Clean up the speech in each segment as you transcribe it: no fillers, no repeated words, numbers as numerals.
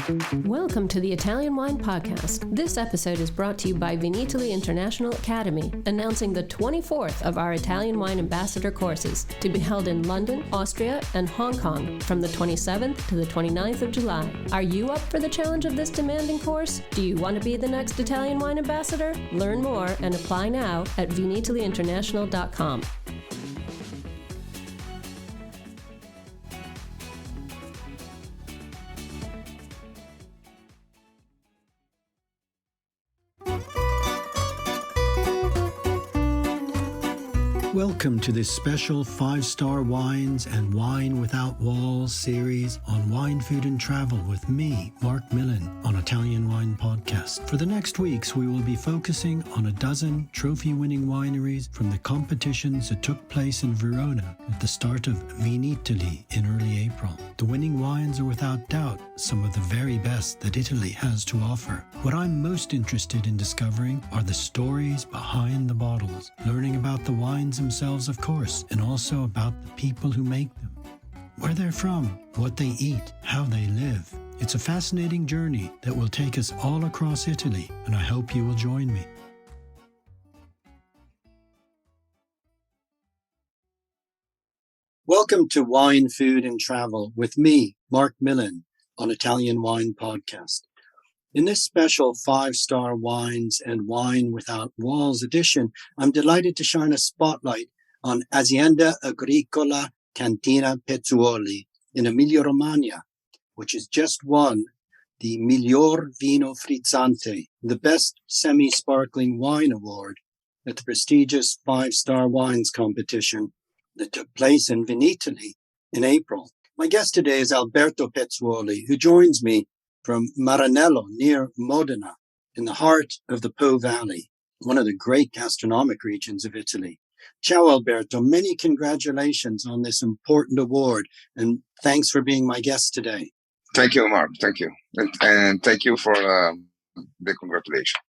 Welcome to the Italian Wine Podcast. This episode is brought to you by Vinitaly International Academy, announcing the 24th of our Italian Wine Ambassador courses to be held in London, Austria, and Hong Kong from the 27th to the 29th of July. Are you up for the challenge of this demanding course? Do you want to be the next Italian Wine Ambassador? Learn more and apply now at vinitalyinternational.com. Welcome to this special 5-star Wines and Wine Without Walls series on wine, food and travel with me, Marc Millon, on Italian Wine Podcast. For the next weeks, we will be focusing on a dozen trophy-winning wineries from the competitions that took place in Verona at the start of Vinitaly in early April. The winning wines are without doubt some of the very best that Italy has to offer. What I'm most interested in discovering are the stories behind the bottles, learning about the wines themselves, of course, and also about the people who make them, where they're from, what they eat, how they live. It's a fascinating journey that will take us all across Italy, and I hope you will join me. Welcome to Wine, Food and Travel with me, Marc Millon, on Italian Wine Podcast. In this special 5-star Wines and Wine Without Walls edition, I'm delighted to shine a spotlight on Azienda Agricola Cantina Pezzuoli in Emilia-Romagna, which has just won the Miglior Vino Frizzante, the Best Semi-Sparkling Wine Award at the prestigious 5-star Wines competition that took place in Vinitaly in April. My guest today is Alberto Pezzuoli, who joins me from Maranello near Modena in the heart of the Po Valley, one of the great gastronomic regions of Italy. Ciao, Alberto. Many congratulations on this important award, and thanks for being my guest today. Thank you, Mark. Thank you. And thank you for the congratulations.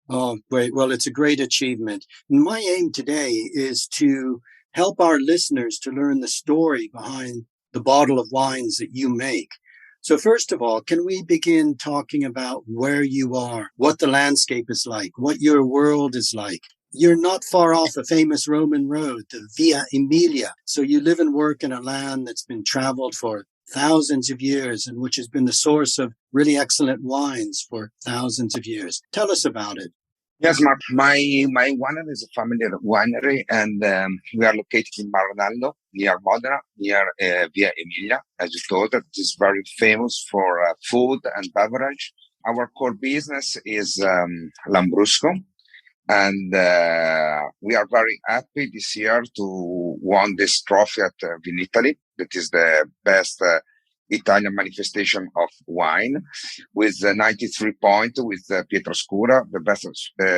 Oh, great. Well, it's a great achievement. My aim today is to help our listeners to learn the story behind the bottle of wines that you make. So first of all, can we begin talking about where you are, what the landscape is like, what your world is like? You're not far off a famous Roman road, the Via Emilia. So you live and work in a land that's been traveled for thousands of years and which has been the source of really excellent wines for thousands of years. Tell us about it. Yes, Mark. My winery is a family winery, and we are located in Maranello, near Modena, near Via Emilia. As you told, it is very famous for food and beverage. Our core business is Lambrusco, and we are very happy this year to won this trophy at Vinitaly. That is the best Italian manifestation of wine, with 93 points with Pietroscura, the best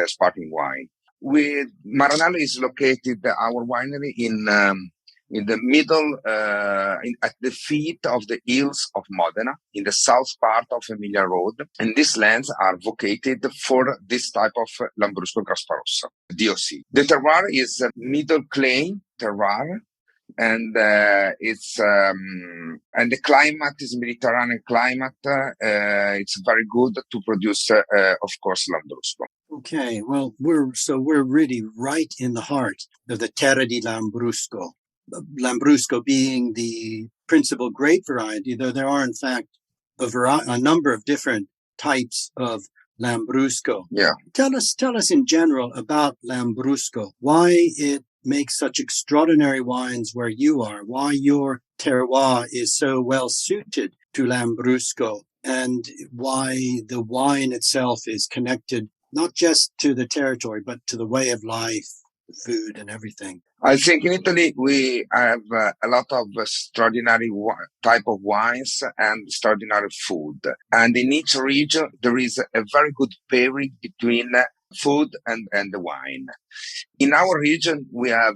sparkling wine. Maranello is located, our winery, in the middle, at the feet of the hills of Modena, in the south part of Emilia Road. And these lands are vocated for this type of Lambrusco Grasparossa, DOC. The terroir is a middle clay terroir, and and the climate is Mediterranean climate. It's very good to produce, of course, Lambrusco. Okay, well, we're really right in the heart of the Terra di Lambrusco. Lambrusco being the principal grape variety, though there are in fact a number of different types of Lambrusco. Yeah. Tell us in general about Lambrusco. Why it makes such extraordinary wines where you are, why your terroir is so well suited to Lambrusco, and why the wine itself is connected not just to the territory, but to the way of life, the food and everything. I think in Italy we have a lot of extraordinary type of wines and extraordinary food. And in each region, there is a very good pairing between food and the wine. In our region, we have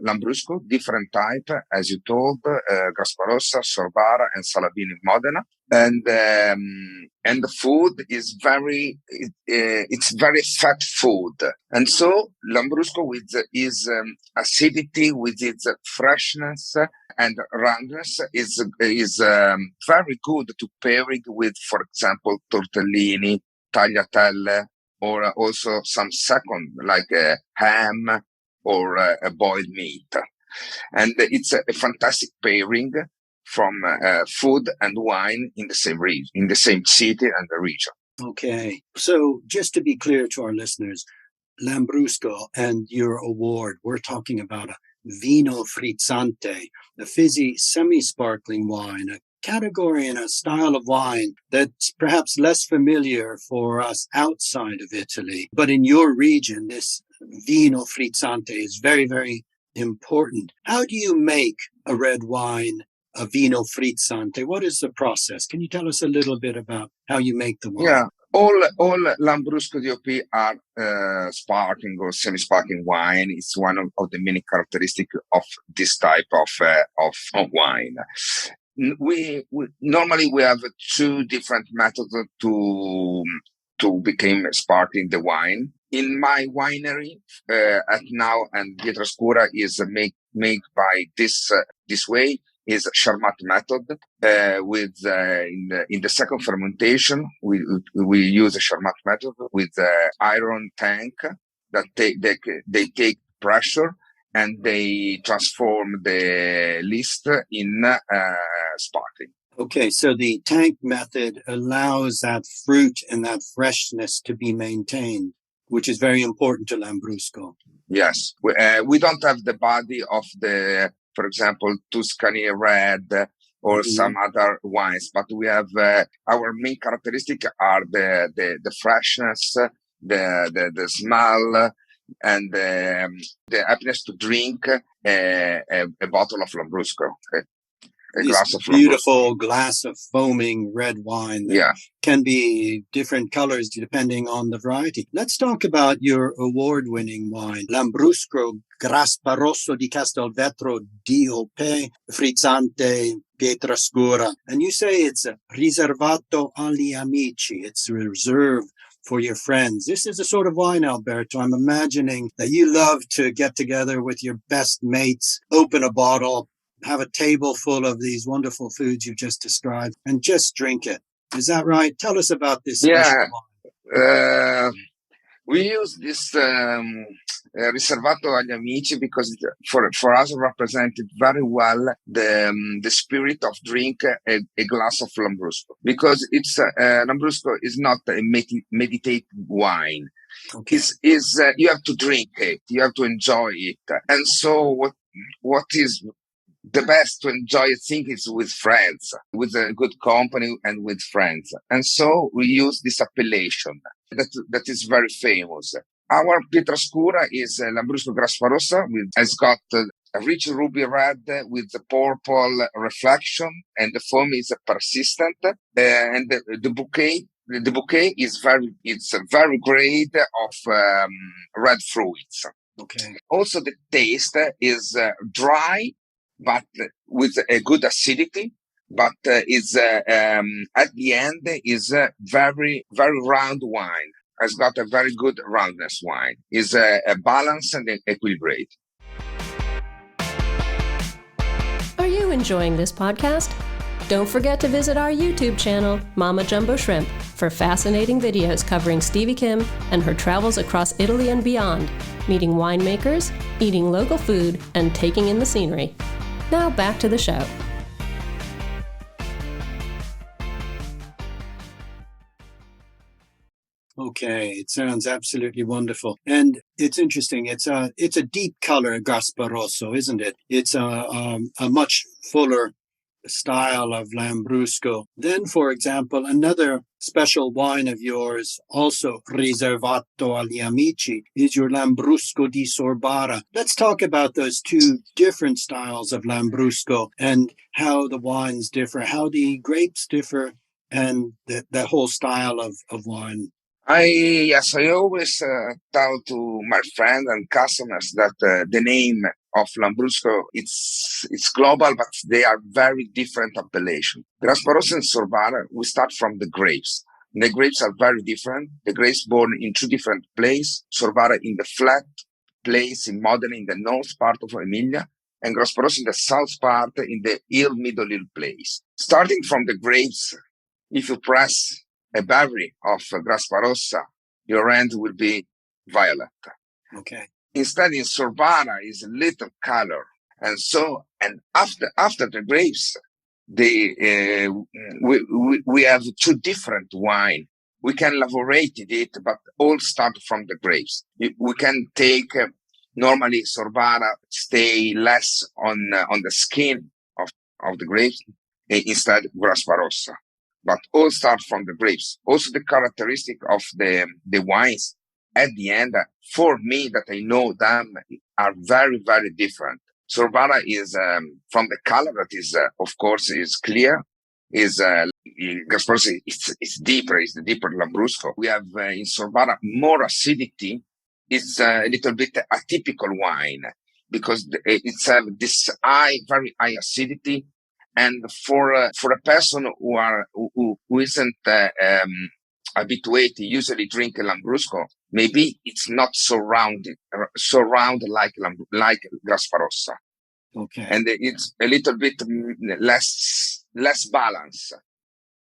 Lambrusco, different type, as you told, Grasparossa, Sorbara, and Salamino in Modena. And the food is it's very fat food. And so Lambrusco with its acidity, with its freshness and roundness is very good to pairing with, for example, tortellini, tagliatelle, or also some second, like a ham or a boiled meat. And it's a fantastic pairing from food and wine in the same region, in the same city and the region. Okay. So just to be clear to our listeners, Lambrusco and your award, we're talking about a vino frizzante, a fizzy, semi-sparkling wine, a category and a style of wine that's perhaps less familiar for us outside of Italy. But in your region, this vino frizzante is very, very important. How do you make a red wine, a vino frizzante? What is the process? Can you tell us a little bit about how you make the wine? Yeah. All Lambrusco DOP are sparkling or semi-sparkling wine. It's one of the many characteristics of this type of wine. We normally have two different methods to become sparkling the wine. In my winery at now, and Pietrascura is made by this way. Is Charmat method with in the second fermentation we use a Charmat method with iron tank that they take pressure and they transform the list in sparkling. Okay, so the tank method allows that fruit and that freshness to be maintained, which is very important to Lambrusco. Yes, we don't have the body of the, for example, Tuscany Red or some other wines, but we have our main characteristic are the freshness, the smell, and the happiness to drink a bottle of Lambrusco, a glass of beautiful glass of foaming red wine that can be different colors depending on the variety. Let's talk about your award-winning wine, Lambrusco Grasparossa di Castelvetro DOP Frizzante Pietrascura. And you say it's riservato agli amici. It's reserved for your friends. This is the sort of wine, Alberto, I'm imagining that you love to get together with your best mates, open a bottle, have a table full of these wonderful foods you've just described, and just drink it. Is that right? Tell us about this special wine. We use this Riservato agli Amici because for us represented very well the spirit of drink a glass of Lambrusco, because it's Lambrusco is not a meditative wine. Okay. You have to drink it, you have to enjoy it, and so what is the best to enjoy a thing is with friends, with a good company and with friends. And so we use this appellation that is very famous. Our Pietrascura is Lambrusco Grasparossa, has got a rich ruby red with the purple reflection, and the foam is persistent, and the bouquet is very great of red fruits. Okay. Also, the taste is dry, but with a good acidity, but is at the end is a very, very round wine. Has got a very good roundness wine. Is a balanced and equilibrated. Are you enjoying this podcast? Don't forget to visit our YouTube channel, Mama Jumbo Shrimp, for fascinating videos covering Stevie Kim and her travels across Italy and beyond, meeting winemakers, eating local food, and taking in the scenery. Now back to the show. Okay, it sounds absolutely wonderful. And it's interesting. It's a deep color Grasparosso, isn't it? It's a much fuller style of Lambrusco. Then, for example, another special wine of yours, also riservato agli amici, is your Lambrusco di Sorbara. Let's talk about those two different styles of Lambrusco and how the wines differ, how the grapes differ, and the whole style of wine. I always tell to my friends and customers that the name of Lambrusco it's global, but they are very different appellation. Grasparossa and Sorbara, we start from the grapes. The grapes are very different. The grapes born in two different places. Sorbara in the flat place in Modena, in the north part of Emilia, and Grasparossa in the south part, in the middle hill place. Starting from the grapes, if you press a berry of Grasparossa, your end will be violet. Okay. Instead, in Sorbara is a little color, and after the grapes, we have two different wine. We can elaborate it, but all start from the grapes. We can take normally Sorbara stay less on the skin of the grapes, instead Grasparossa. But all start from the grapes. Also, the characteristic of the wines at the end, for me, that I know them, are very, very different. Sorbara is from the color that is, of course, is clear. Is Grasparossa, it's deeper. It's the deeper Lambrusco. We have in Sorbara more acidity. It's a little bit atypical wine because it's this very high acidity. And for a person who isn't habituated, usually drink a Lambrusco, maybe it's not so round like Grasparossa. Okay. And it's a little bit less balance.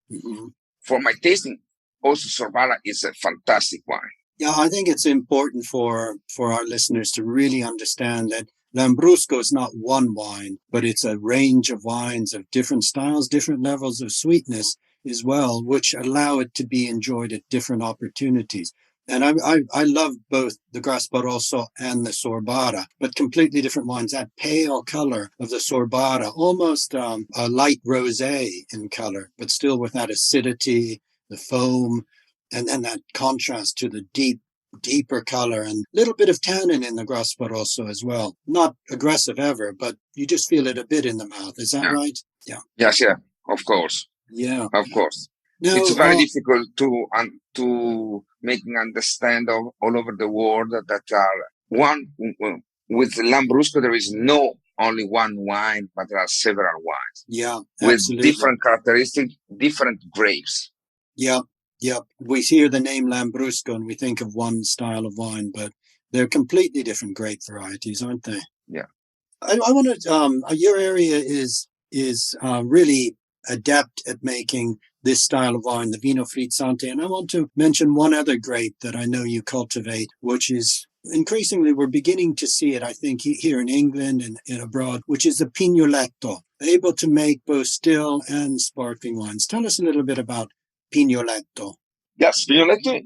Mm-hmm. For my tasting, also Sorbara is a fantastic wine. Yeah, I think it's important for our listeners to really understand that Lambrusco is not one wine, but it's a range of wines of different styles, different levels of sweetness as well, which allow it to be enjoyed at different opportunities. And I love both the Grasparossa and the Sorbara, but completely different wines. That pale color of the Sorbara, almost a light rosé in color, but still with that acidity, the foam, and then that contrast to the deeper color and a little bit of tannin in the Grasparossa as well. Not aggressive ever, but you just feel it a bit in the mouth. Is that right? Yeah. Yes, yeah, of course. Yeah. Of course. Now, it's very difficult to making understand all over the world that are one with Lambrusco. There is no only one wine, but there are several wines. Yeah, with absolutely. Different characteristics, different grapes. Yeah. Yeah, we hear the name Lambrusco and we think of one style of wine, but they're completely different grape varieties, aren't they? Yeah. I want to. Your area is really adept at making this style of wine, the Vino Frizzante, and I want to mention one other grape that I know you cultivate, which is increasingly we're beginning to see it. I think here in England and abroad, which is the Pignoletto, able to make both still and sparkling wines. Tell us a little bit about Pignoletto. Yes, Pignoletto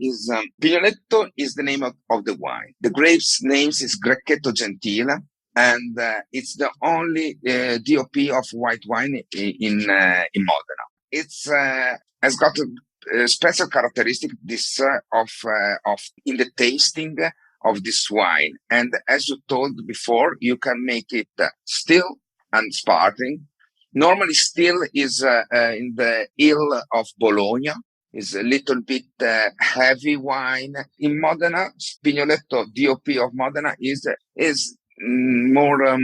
is the name of the wine. The grape's name is Grecchetto Gentile, and it's the only DOP of white wine in Modena. It's has got a special characteristic of in the tasting of this wine. And as you told before, you can make it still and sparkling. Normally, still is in the hill of Bologna. Is a little bit heavy wine. In Modena, Pignoletto DOP of Modena is more a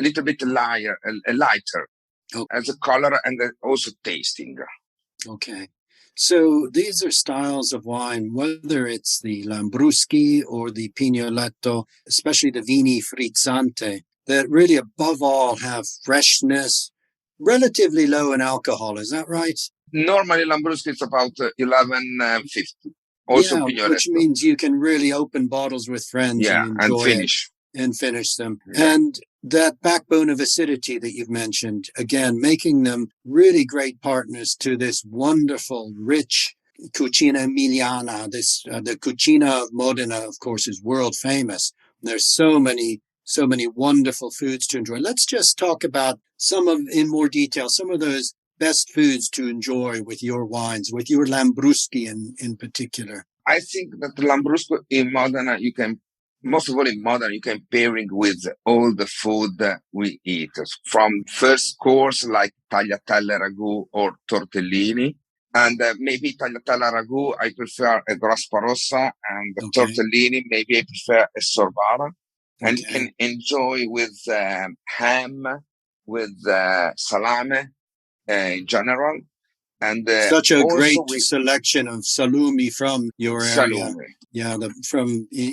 little bit lighter okay. As a color and also tasting. Okay. So these are styles of wine, whether it's the Lambruschi or the Pignoletto, especially the Vini Frizzante, that really above all have freshness, relatively low in alcohol. Is that right? Normally, Lambrusco is about 11.50. Also, yeah, Pignoletto. Which means you can really open bottles with friends and enjoy and finish them. Yeah. And that backbone of acidity that you've mentioned, again, making them really great partners to this wonderful, rich Cucina Emiliana. The Cucina of Modena, of course, is world famous. There's so many wonderful foods to enjoy. Let's just talk about in more detail, some of those best foods to enjoy with your wines, with your Lambruschi in particular. I think that Lambrusco in Modena, most of all in Modena, you can pairing with all the food that we eat, from first course like tagliatelle ragu or tortellini, And maybe tagliatella ragu, I prefer a Grasparossa, and the Okay. tortellini, maybe I prefer a Sorbara. And you Okay. can enjoy with ham, with salame in general. And Such a also great with selection of salumi from your area. salumi. Yeah,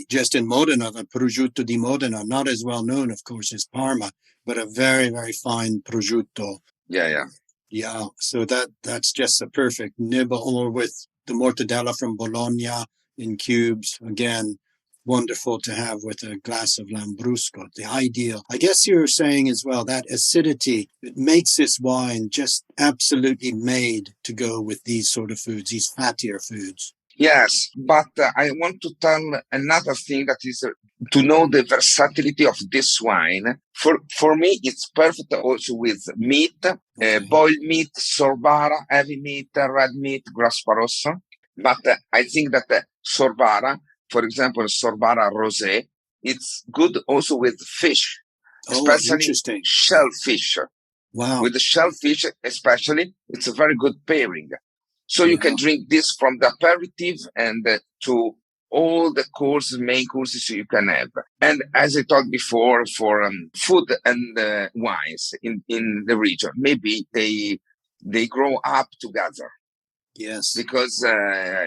just in Modena, the prosciutto di Modena, not as well known, of course, as Parma, but a very, very fine prosciutto. Yeah. Yeah, so that's just a perfect nibble, or with the mortadella from Bologna in cubes. Again, wonderful to have with a glass of Lambrusco, the ideal. I guess you're saying as well that acidity, it makes this wine just absolutely made to go with these sort of foods, these fattier foods. Yes, but I want to tell another thing, that is to know the versatility of this wine. For me, it's perfect also with meat, boiled meat, sorbara, heavy meat, red meat, Grasparossa. But I think that sorbara, for example, sorbara rosé, it's good also with fish, Oh, especially interesting. shellfish. Wow. With the shellfish, especially, it's a very good pairing. So you can Yeah. drink this from the aperitif and to all the main courses you can have. And as I talked before, for food and wines in the region, maybe they grow up together. Yes. Because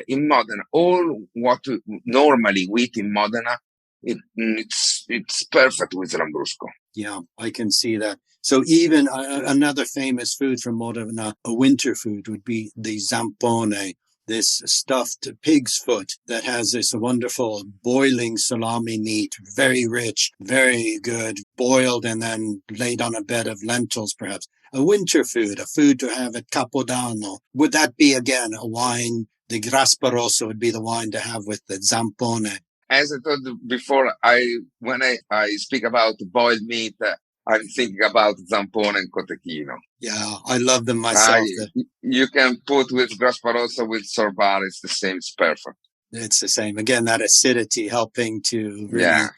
in Modena, all what normally we eat in Modena, it's perfect with Lambrusco. Yeah, I can see that. So even another famous food from Modena, a winter food, would be the zampone, this stuffed pig's foot that has this wonderful boiling salami meat, very rich, very good, boiled and then laid on a bed of lentils, perhaps. A winter food, a food to have at Capodanno. Would that be, again, a wine? The Grasparossa would be the wine to have with the zampone. As I told you before, when I speak about boiled meat, I'm thinking about zampone and cotechino. Yeah, I love them myself. You can put with Grasparossa, with sorbara, it's the same, it's perfect. It's the same. Again, that acidity helping to really,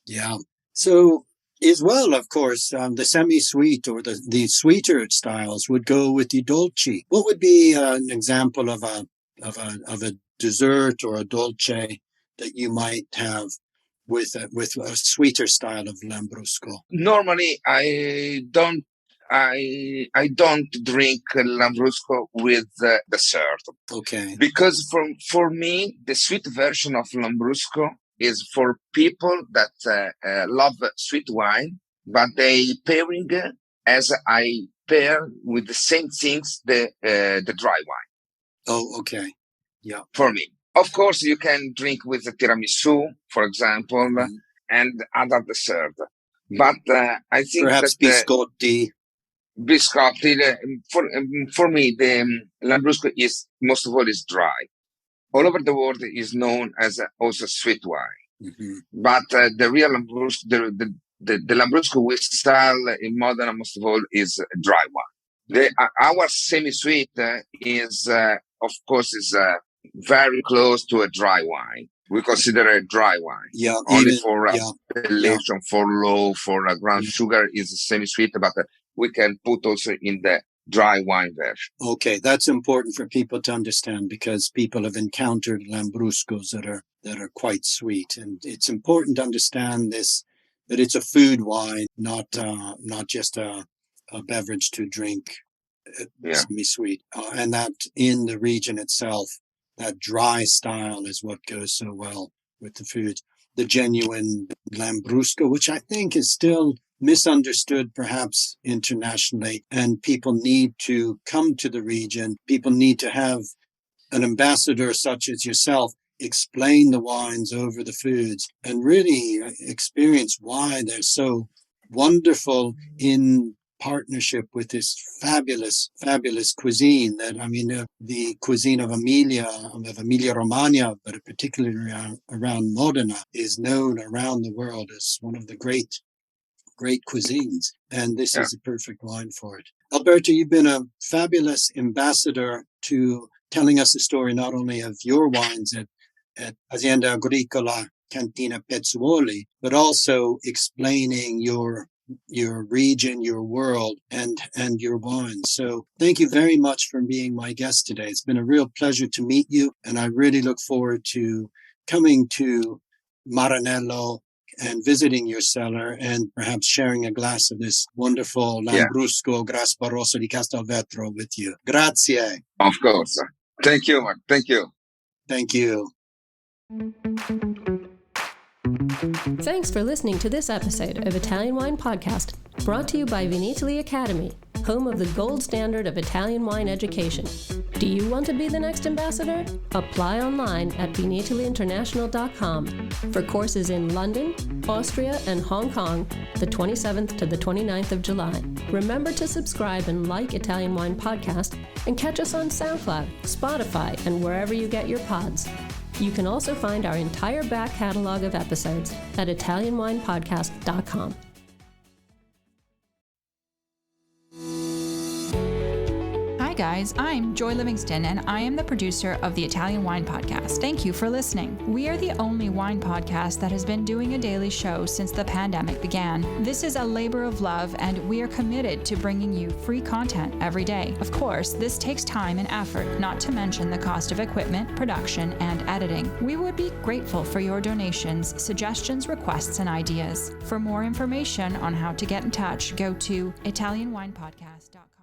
yeah. So as well, of course, the semi-sweet or the sweeter styles would go with the dolce. What would be an example of a dessert or a dolce that you might have with a sweeter style of Lambrusco? Normally, I don't drink Lambrusco with dessert. Okay. Because for me, the sweet version of Lambrusco is for people that love sweet wine, but they pairing as I pair with the same things the dry wine. Oh, okay. Yeah. For me, of course, you can drink with the tiramisu, for example, and other dessert. But I think perhaps biscotti. Biscotti, for me, the Lambrusco is most of all is dry. All over the world is known as also sweet wine. But the real Lambrusco, the Lambrusco we sell in Modena most of all is dry wine. Our semi-sweet is, of course, is very close to a dry wine. We consider it dry wine. Yeah, only even, for appellation, for low, for ground sugar is semi-sweet, but we can put also in the dry wine version. Okay, that's important for people to understand, because people have encountered Lambruscos that are quite sweet, and it's important to understand this, that it's a food wine, not just a beverage to drink, semi-sweet, and that in the region itself, that dry style is what goes so well with the food. The genuine Lambrusco, which I think is still misunderstood perhaps internationally, and people need to come to the region. People need to have an ambassador such as yourself explain the wines over the foods and really experience why they're so wonderful in partnership with this fabulous cuisine that, the cuisine of Emilia Romagna, but particularly around Modena, is known around the world as one of the great cuisines, and this is a perfect wine for it. Alberto, you've been a fabulous ambassador to telling us the story not only of your wines at Azienda Agricola Cantina Pezzuoli, but also explaining your region, your world, and your wine. So thank you very much for being my guest today. It's been a real pleasure to meet you, and I really look forward to coming to Maranello and visiting your cellar and perhaps sharing a glass of this wonderful Lambrusco Grasparossa di Castelvetro with you. Grazie. Of course. Thank you, Mark. Thank you. Thank you. Thanks for listening to this episode of Italian Wine Podcast, brought to you by Vinitaly Academy, home of the gold standard of Italian wine education. Do you want to be the next ambassador? Apply online at vinitalyinternational.com for courses in London, Austria, and Hong Kong, the 27th to the 29th of July. Remember to subscribe and like Italian Wine Podcast and catch us on SoundCloud, Spotify, and wherever you get your pods. You can also find our entire back catalog of episodes at ItalianWinePodcast.com. Hi guys, I'm Joy Livingston and I am the producer of the Italian Wine Podcast. Thank you for listening. We are the only wine podcast that has been doing a daily show since the pandemic began. This is a labor of love and we are committed to bringing you free content every day. Of course, this takes time and effort, not to mention the cost of equipment, production, and editing. We would be grateful for your donations, suggestions, requests, and ideas. For more information on how to get in touch, go to ItalianWinePodcast.com.